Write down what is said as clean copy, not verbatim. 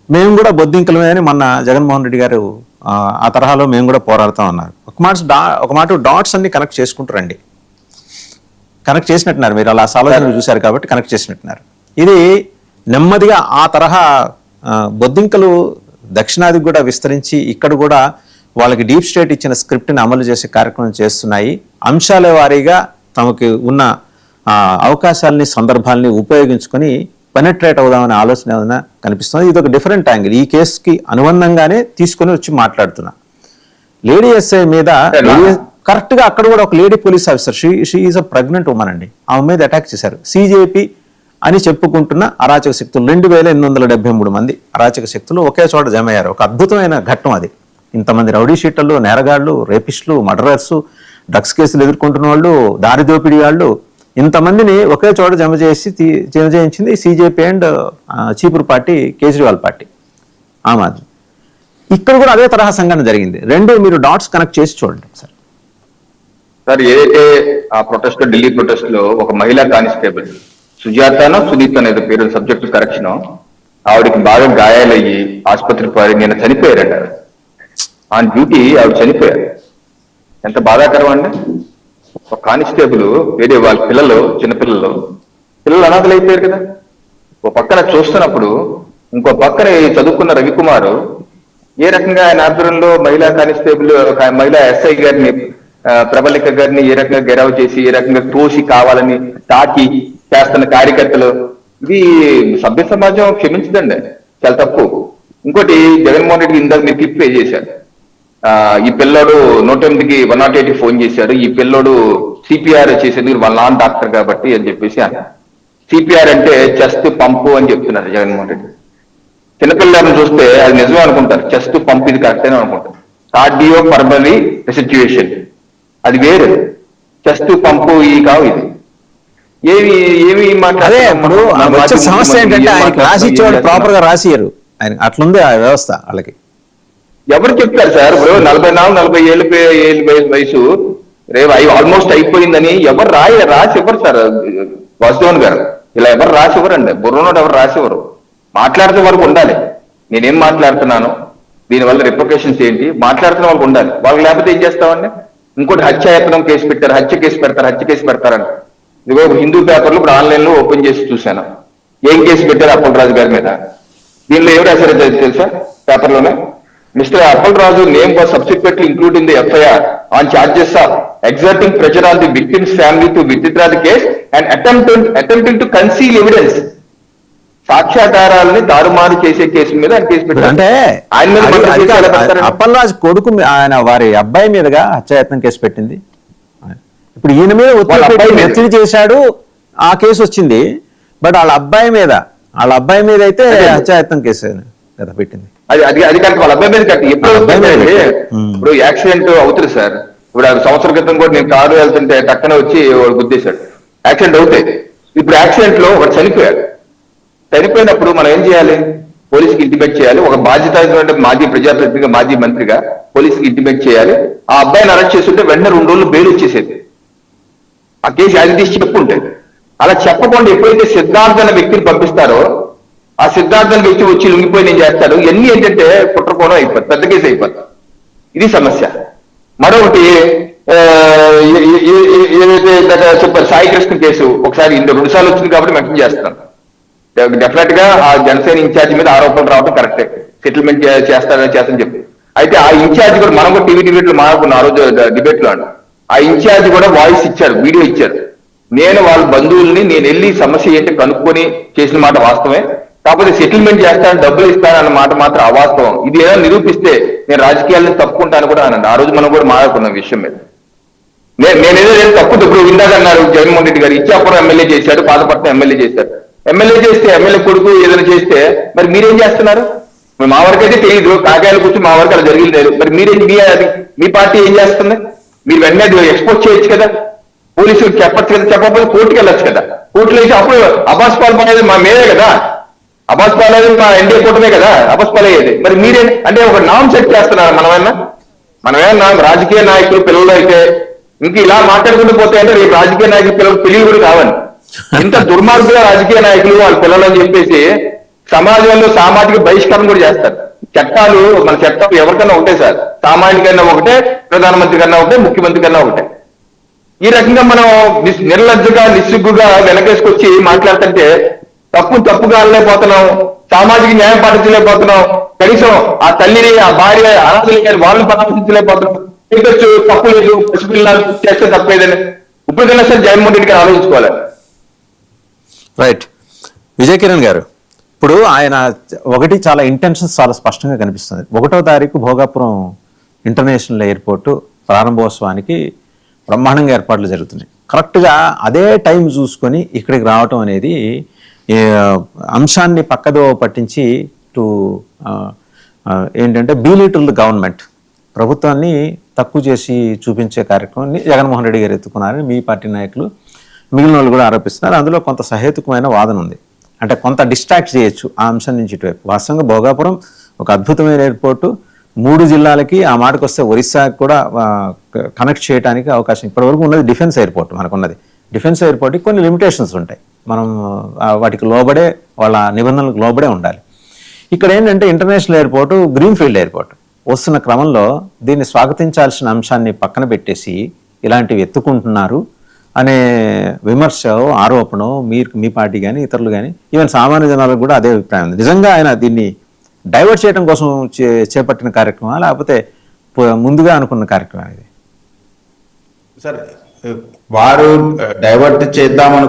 మేము కూడా బొద్దింకలమే అని మొన్న జగన్మోహన్ రెడ్డి గారు ఆ తరహాలో మేము కూడా పోరాడుతాం అన్నారు. ఒక మాట డాట్స్ అన్ని కనెక్ట్ చేసుకుంటారండి. కనెక్ట్ చేసినట్టున్నారు, మీరు అలా ఆలోచన చూశారు కాబట్టి కనెక్ట్ చేసినట్టున్నారు. ఇది నెమ్మదిగా ఆ తరహా బొద్దింకలు దక్షిణాదికి కూడా విస్తరించి ఇక్కడ కూడా వాళ్ళకి డీప్ స్టేట్ ఇచ్చిన స్క్రిప్ట్ని అమలు చేసే కార్యక్రమం చేస్తున్నాయి. అంశాల వారీగా తమకి ఉన్న అవకాశాలని సందర్భాలని ఉపయోగించుకొని పెనట్రేట్ అవుదామనే ఆలోచన ఏదైనా కనిపిస్తుంది. ఇది ఒక డిఫరెంట్ యాంగిల్. ఈ కేసుకి అనుబంధంగానే తీసుకొని వచ్చి మాట్లాడుతున్నా. లేడీ ఎస్ఐ మీద కరెక్ట్గా అక్కడ కూడా ఒక lady police officer, she is a pregnant women అండి, ఆమె మీద అటాక్ చేశారు. సిజేపీ అని చెప్పుకుంటున్న అరాచక శక్తులు 2873 మంది అరాచక శక్తులు ఒకే చోట జమ అయ్యారు. ఒక అద్భుతమైన ఘట్టం అది. ఇంతమంది రౌడీ షీటర్లు, నేరగాళ్లు, రేపిస్టులు, మర్డరర్స్, డ్రగ్స్ కేసులు ఎదుర్కొంటున్న వాళ్ళు, దారి దోపిడీ వాళ్ళు, ఇంతమందిని ఒకే చోట జమ చేయించింది సిజేపీ అండ్ చీపురు పార్టీ కేజ్రీవాల్ పార్టీ, ఆమ్ ఆద్మీ. ఇక్కడ కూడా అదే తరహా సంఘటన జరిగింది. రెండు మీరు డాట్స్ కనెక్ట్ చేసి చూడండి సార్. సార్, ఏదైతే ఆ ప్రొటెస్ట్ ఢిల్లీ ప్రొటెస్ట్ లో ఒక మహిళా కానిస్టేబుల్ సుజాతనో సునీత అనేది పేరు, సబ్జెక్ట్ కరెక్షన్, ఆవిడకి బాగా గాయాలయ్యి ఆసుపత్రి పారి నిన్న చనిపోయారంట. ఆన్ డ్యూటీ ఆవిడ చనిపోయారు. ఎంత బాధాకరం అండి. ఒక కానిస్టేబుల్ వేరే వాళ్ళ చిన్నపిల్లలు అనాథలు అయిపోయారు కదా. ఓ పక్కన చూస్తున్నప్పుడు ఇంకో పక్కన చదువుకున్న రవికుమార్ ఏ రకంగా ఆయన ఆధ్వర్యంలో మహిళా కానిస్టేబుల్, మహిళా ఎస్ఐ గారిని, ప్రబలిక గారిని ఏ రకంగా గెరావ్ చేసి ఏ రకంగా తోసి కావాలని తాకి చేస్తున్న కార్యకర్తలు, ఇది సభ్య సమాజం క్షమించదండి, చాలా తప్పు. ఇంకోటి, జగన్మోహన్ రెడ్డికి ఇందాక మీరు క్లిప్ పే చేశారు. ఈ పిల్లోడు 108కి 108కి ఫోన్ చేశారు. ఈ పిల్లోడు సిపిఆర్ చేసేందుకు వాళ్ళ నాన్న డాక్టర్ కాబట్టి అని చెప్పేసి సిపిఆర్ అంటే చెస్ట్ పంపు అని చెప్తున్నారు జగన్మోహన్ రెడ్డి. చిన్నపిల్లలను చూస్తే అది నిజమే అనుకుంటారు, చెస్ట్ పంప్ ఇది కరెక్ట్ అని అనుకుంటారు. కార్డియో పల్మనరీ రెసిట్యుయేషన్ అది వేరు, చెస్ట్ పంపు ఈ కావు ఇది. ఏమి మాట్లాడే సమస్య ఏంటంటే ఆయనకి రాసి ఇచ్చేవాడు ప్రాపర్ గా రాసియరు. ఆయన అట్లుంది ఆ వ్యవస్థ. వాళ్ళకి ఎవరు చెప్తారు సార్? ఇప్పుడు 44-40 ఏళ్ళు వయసు రేపు ఆల్మోస్ట్ అయిపోయిందని ఎవరు రాసి ఇవ్వరు సార్. వాసుదేవన్ గారు ఇలా ఎవరు రాసి ఇవ్వరండి. బుర్రనోడు ఎవరు రాసి ఇవ్వరు. మాట్లాడితే వరకు ఉండాలి, నేనేం మాట్లాడుతున్నాను, దీనివల్ల రిప్లికేషన్స్ ఏంటి, మాట్లాడుతున్న వాళ్ళకి ఉండాలి. వాళ్ళకి లేకపోతే ఏం చేస్తామండి? ఇంకోటి హత్యాయత్నం కేసు పెట్టారు, హత్య కేసు పెడతారంట. ఇదిగో హిందూ పేపర్లు ఇప్పుడు ఆన్లైన్ లో ఓపెన్ చేసి చూశాను. ఏం కేసు పెట్టారు అప్పలరాజు గారి మీద? దీనిలో ఏం రాశారో తెలుసా పేపర్లోనే? Mr. Appalraju name was subsequently included in the FIR on charges of exerting pressure on the victim's family to withdraw the case and attempting to conceal evidence. సాక్ష్యాధారాలని తారుమారు చేసే కేసు మీద ఆయన కేసు పెట్టారు. అంటే అప్పలరాజు కొడుకు ఆయన వారి అబ్బాయి మీదుగా హత్యాయత్నం కేసు పెట్టింది. ఇప్పుడు ఈయన మీద ఒత్తిడి చేశాడు, ఆ కేసు వచ్చింది. బట్ వాళ్ళ అబ్బాయి మీద అయితే హత్యాయత్నం కేసు కదా పెట్టింది. అది కరెక్ట్, వాళ్ళ అబ్బాయి మీద కరెక్ట్. ఇప్పుడు యాక్సిడెంట్ అవుతుంది సార్. ఇప్పుడు సంవత్సరం క్రితం కూడా నేను కారు వెళ్తుంటే టక్కన వచ్చి గుద్దేశాడు, యాక్సిడెంట్ అవుతాయి. ఇప్పుడు యాక్సిడెంట్ లో వాడు చనిపోయినప్పుడు మనం ఏం చేయాలి? పోలీసుకి ఇంటిమేట్ చేయాలి. ఒక బాధ్యత మాజీ ప్రజాప్రతినిధిగా, మాజీ మంత్రిగా పోలీసుకి ఇంటిమేట్ చేయాలి. ఆ అబ్బాయిని అరెస్ట్ చేస్తుంటే వెంటనే 2 రోజులు బెయిల్ వచ్చేసేది. ఆ కేసు అది తీసి చెప్పుంటే. అలా చెప్పకుండా ఎప్పుడైతే సిద్ధార్థ అనే వ్యక్తిని పంపిస్తారో ఆ సిద్ధార్థ వ్యక్తి వచ్చి లొంగిపోయి నేను చేస్తాడు. ఇవన్నీ ఏంటంటే కుట్రకోణం అయిపోతుంది, పెద్ద కేసు అయిపోతుంది. ఇది సమస్య. మరొకటి ఏదైతే చెప్పారు సాయి కృష్ణ కేసు, ఒకసారి 2 సార్లు వచ్చింది కాబట్టి మెన్షన్ చేస్తాను. డెఫినెట్ గా ఆ జనసేన ఇన్ఛార్జ్ మీద ఆరోపణలు రావడం కరెక్టే, సెటిల్మెంట్ చేస్తారని చెప్పి. అయితే ఆ ఇన్ఛార్జ్ కూడా మనం కూడా టీవీ డిబేట్లు మాట్లాడుకున్న ఆ రోజు డిబేట్ లో ఆ ఇన్ఛార్జ్ కూడా వాయిస్ ఇచ్చారు, వీడియో ఇచ్చారు. నేను వాళ్ళ బంధువుల్ని నేను వెళ్ళి సమస్య ఏంటి కనుక్కొని చేసిన మాట వాస్తవమే, కాకపోతే సెటిల్మెంట్ చేస్తాను, డబ్బులు ఇస్తాను అన్న మాట మాత్రం అవాస్తవం. ఇది ఏదో నిరూపిస్తే నేను రాజకీయాలను తప్పుకుంటాను కూడా అనండి. ఆ రోజు మనం కూడా మాట్లాడుకున్నాం విషయం మీద. నేనేదో తప్పు ఇప్పుడు ఇందాకన్నారు జగన్మోహన్ రెడ్డి గారు ఇచ్చాపురం ఎమ్మెల్యే చేశాడు, పాతపట్నం ఎమ్మెల్యే చేశారు. ఎమ్మెల్యే చేస్తే ఎమ్మెల్యే కొడుకు ఏదైనా చేస్తే మరి మీరేం చేస్తున్నారు? మా వరకు అయితే తెలియదు, కాకాయలు కూర్చొని మా వరకు అలా జరిగింది లేదు. మరి మీ పార్టీ ఏం చేస్తుంది? మీరు వెంటనే ఎక్స్పోజ్ చేయొచ్చు కదా, పోలీసులకు చెప్పచ్చు కదా, చెప్పకపోతే కోర్టుకి వెళ్ళొచ్చు కదా. కోర్టులో అయితే అప్పుడు అబాస్ పాల్ అనేది మా మేమే కదా, అబాస్ పాల్ అనేది మా ఎన్డీఏ కూటమే కదా అబాస్ పాల్ అయ్యేది. మరి మీరే అంటే ఒక నామ్ సెట్ చేస్తున్నారు. మనమేమన్నా రాజకీయ నాయకులు పిల్లలు అయితే ఇంక ఇలా మాట్లాడుకుంటూ పోతే అంటే రేపు రాజకీయ నాయకులు పిల్లలు పెళ్లి కూడా కావాలి. ఇంత దుర్మార్గుల రాజకీయ నాయకులు వాళ్ళ పిల్లలు అని చెప్పేసి సమాజంలో సామాజిక బహిష్కరణ కూడా చేస్తారు. చట్టాలు మన చట్టం ఎవరికన్నా ఒకటే సార్, సామాన్యుడికన్నా ఒకటే, ప్రధానమంత్రి కన్నా ఒకటే, ముఖ్యమంత్రి కన్నా ఒకటే. ఈ రకంగా మనం నిర్లజ్జగా నిస్సిగ్గుగా వెనకేసుకొచ్చి మాట్లాడుతుంటే తప్పుగా అనలేకపోతున్నాం, సామాజిక న్యాయం పాటించలేకపోతున్నాం, కనీసం ఆ తల్లిని ఆ భార్య అనాథలు కానీ వాళ్ళని పరామర్శించలేకపోతున్నాం. చెప్పచ్చు తప్పు లేదు, పసిపిల్లలు చేస్తే తప్పేదని. ఇప్పుడు కన్నా సార్ జగన్మోహన్ రెడ్డి గారు ఆలోచించుకోవాలి. రైట్. విజయ్ కిరణ్ గారు, ఇప్పుడు ఆయన ఒకటి చాలా ఇంటెన్షన్స్ చాలా స్పష్టంగా కనిపిస్తుంది. 1వ తారీఖు భోగాపురం ఇంటర్నేషనల్ ఎయిర్పోర్టు ప్రారంభోత్సవానికి బ్రహ్మాండంగా ఏర్పాట్లు జరుగుతున్నాయి. కరెక్ట్గా అదే టైం చూసుకొని ఇక్కడికి రావటం అనేది అంశాన్ని పక్కదో పట్టించి ఏంటంటే బీలిటిల్ గవర్నమెంట్, ప్రభుత్వాన్ని తక్కువ చేసి చూపించే కార్యక్రమాన్ని జగన్మోహన్ రెడ్డి గారు ఎత్తుకున్నారని మీ పార్టీ నాయకులు మిగిలిన వాళ్ళు కూడా ఆరోపిస్తున్నారు. అందులో కొంత సహేతుకమైన వాదన ఉంది. అంటే కొంత డిస్ట్రాక్ట్ చేయొచ్చు ఆ అంశం నుంచి ఇటువైపు. వాస్తవంగా భోగాపురం ఒక అద్భుతమైన ఎయిర్పోర్టు, 3 జిల్లాలకి, ఆ మాటకు వస్తే ఒరిస్సాకి కూడా కనెక్ట్ చేయడానికి అవకాశం. ఇప్పటివరకు ఉన్నది డిఫెన్స్ ఎయిర్పోర్ట్, మనకున్నది డిఫెన్స్ ఎయిర్పోర్ట్కి కొన్ని లిమిటేషన్స్ ఉంటాయి. మనం వాటికి లోబడే, వాళ్ళ నిబంధనలకు లోబడే ఉండాలి. ఇక్కడ ఏంటంటే international airport green field airport వస్తున్న క్రమంలో దీన్ని స్వాగతించాల్సిన అంశాన్ని పక్కన పెట్టేసి ఇలాంటివి ఎత్తుకుంటున్నారు అనే విమర్శ, ఆరోపణ మీ పార్టీ కానీ ఇతరులు కానీ ఈవెన్ సామాన్య జనాలకు కూడా అదే అభిప్రాయం ఉంది. నిజంగా ఆయన దీన్ని డైవర్ట్ చేయడం కోసం చేపట్టిన కార్యక్రమం, లేకపోతే ముందుగా అనుకున్న కార్యక్రమం ఇది? సార్, వారు డైవర్ట్ చేద్దామను